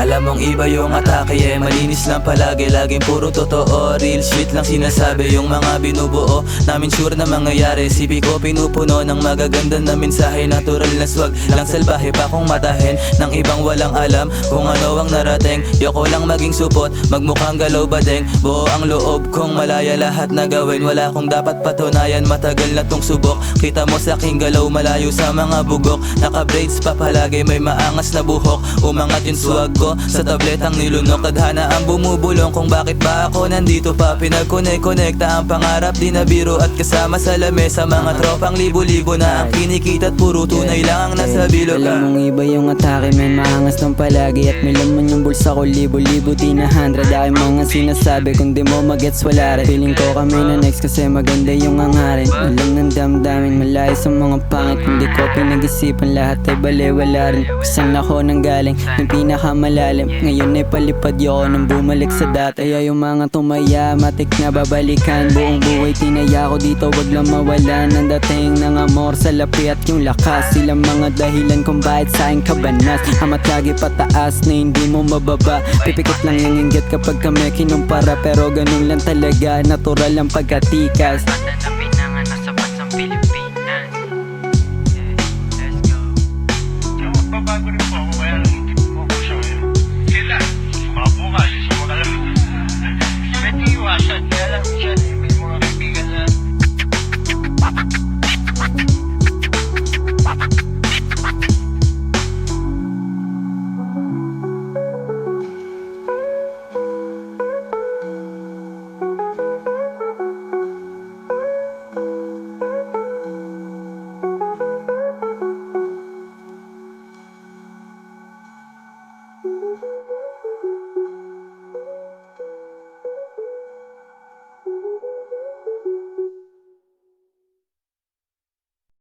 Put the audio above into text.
Alam mong iba yung atake, malinis lang palagi, laging puro totoo. Real shit lang sinasabi, yung mga binubuo namin sure na mangyayari. Sipi ko pinupuno ng magaganda na mensahe. Natural na swag lang salbahe pa kung matahin ng ibang walang alam kung ano ang narating. Yoko lang maging supot, magmukhang galaw badeng. Buo ang loob kong malaya lahat na gawin. Wala kong dapat patunayan, matagal na tong subok. Kita mo sa aking galaw, malayo sa mga bugok. Naka-braids pa palagi, may maangas na buhok. Umangat yung swag ko sa tabletang nilunok. Tadhana ang bumubulong kung bakit ba ako nandito pa. Pinag-connect-connecta ang pangarap, di na biro. At kasama sa lamesa mga tropang libo-libo na ang kinikita at puro tunay lang ang nasa bilog. Alam mong iba yung atake, men, maangas ng palagi. At may laman yung bulsa ko, libo-libo di na 100. Aking mga sinasabi, kung di mo magets wala rin. Feeling ko kami na next kasi maganda yung hangarin. Alam ng damdamin, malayo sa mga pangit. Hindi ko pinag-isipan, lahat ay baliwala rin. Saan ako nang galing, yung pinakamalalim. Ngayon ay palipad yoko nang bumalik sa dati. Ay yung mga tumaya, matik na babalikan. Buong buhay tinaya ko dito, wag lang mawalan ang dating ng amor sa lapi at yung lakas. Silang mga dahilan kung bakit sa akin kabanas. Amat lagi pataas na hindi mo mababa. Pipikit lang yung inggit kapag kami kinumpara. Pero ganun lang talaga, natural ang pagkatikas.